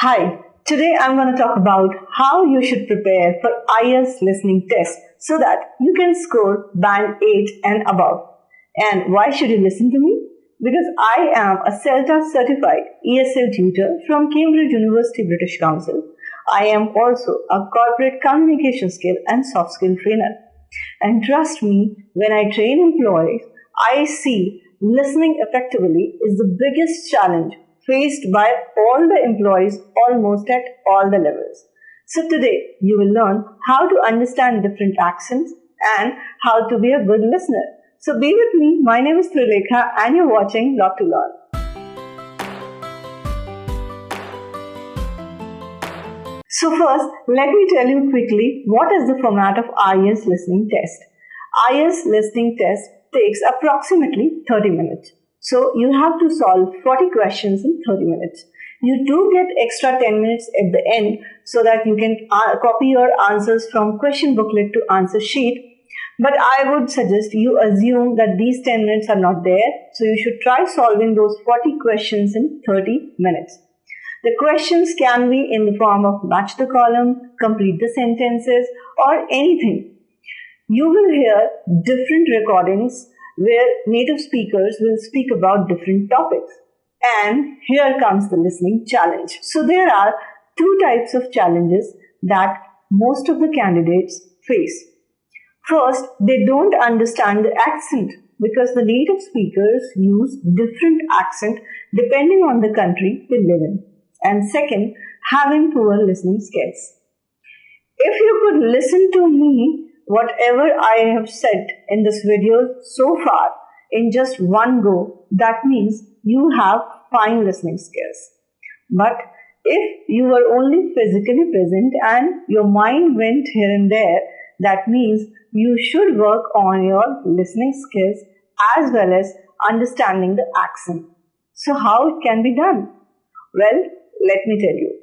Hi, today I'm going to talk about how you should prepare for IELTS listening test so that you can score band 8 and above. And why should you listen to me? Because I am a CELTA certified ESL tutor from Cambridge University British Council. I am also a corporate communication skill and soft skill trainer. And trust me, when I train employees, I see listening effectively is the biggest challenge faced by all the employees almost at all the levels. So today you will learn how to understand different accents and how to be a good listener. So be with me. My name is Trilekha and you're watching Lot to Learn. So first, let me tell you quickly what is the format of IELTS listening test. IELTS listening test takes approximately 30 minutes. So you have to solve 40 questions in 30 minutes. You do get extra 10 minutes at the end so that you can copy your answers from question booklet to answer sheet. But I would suggest you assume that these 10 minutes are not there. So you should try solving those 40 questions in 30 minutes. The questions can be in the form of match the column, complete the sentences, or anything. You will hear different recordings where native speakers will speak about different topics. And here comes the listening challenge. So there are two types of challenges that most of the candidates face. First, they don't understand the accent because the native speakers use different accent depending on the country they live in. And second, having poor listening skills. If you could listen to me, whatever I have said in this video so far in just one go, that means you have fine listening skills. But if you were only physically present and your mind went here and there, that means you should work on your listening skills as well as understanding the accent. So how it can be done? Well, let me tell you.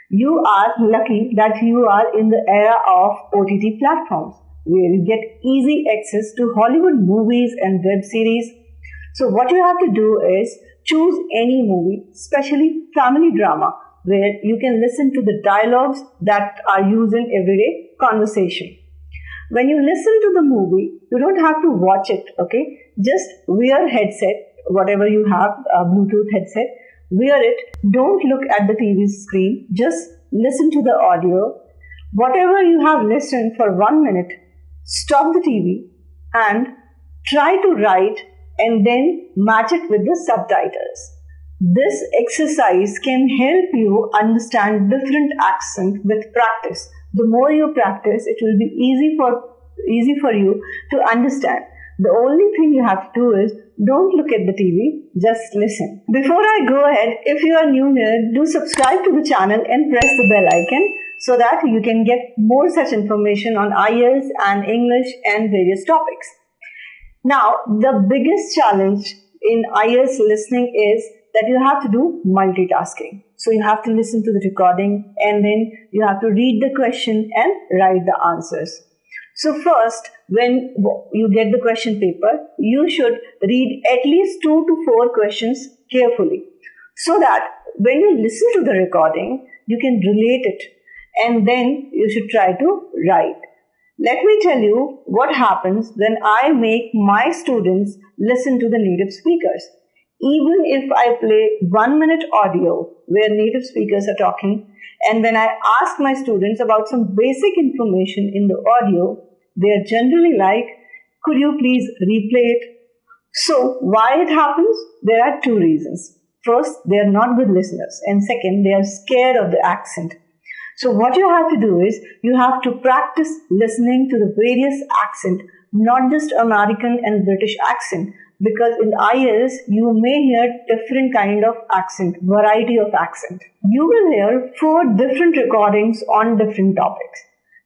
You are lucky that you are in the era of OTT platforms where you get easy access to Hollywood movies and web series. So what you have to do is choose any movie, especially family drama, where you can listen to the dialogues that are used in everyday conversation. When you listen to the movie, you don't have to watch it, okay? Just wear headset, whatever you have, a Bluetooth headset, wear it. Don't look at the TV screen. Just listen to the audio. Whatever you have listened for 1 minute, stop the TV and try to write and then match it with the subtitles. This exercise can help you understand different accents with practice. The more you practice, it will be easy for you to understand. The only thing you have to do is don't look at the TV, just listen. Before I go ahead, if you are new here, do subscribe to the channel and press the bell icon so that you can get more such information on IELTS and English and various topics. Now, the biggest challenge in IELTS listening is that you have to do multitasking. So you have to listen to the recording and then you have to read the question and write the answers. So first, when you get the question paper, you should read at least 2 to 4 questions carefully so that when you listen to the recording, you can relate it and then you should try to write. Let me tell you what happens when I make my students listen to the native speakers. Even if I play 1 minute audio where native speakers are talking, and when I ask my students about some basic information in the audio, they are generally like, could you please replay it? So why it happens? There are 2 reasons. First, they are not good listeners, and second, they are scared of the accent. So what you have to do is you have to practice listening to the various accents, not just American and British accent, because in IELTS you may hear different kind of accent, variety of accent. You will hear 4 different recordings on different topics.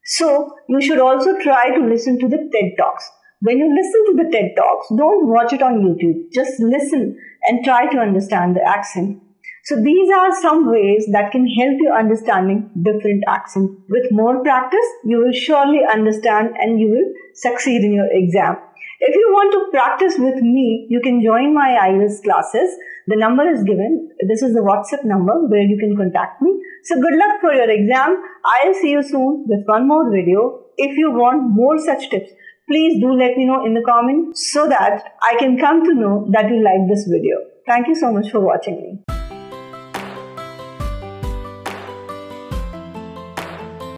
So you should also try to listen to the TED Talks. When you listen to the TED Talks, don't watch it on YouTube. Just listen and try to understand the accent. So these are some ways that can help you understanding different accents. With more practice, you will surely understand and you will succeed in your exam. If you want to practice with me, you can join my IELTS classes. The number is given. This is the WhatsApp number where you can contact me. So good luck for your exam. I'll see you soon with one more video. If you want more such tips, please do let me know in the comments so that I can come to know that you like this video. Thank you so much for watching me.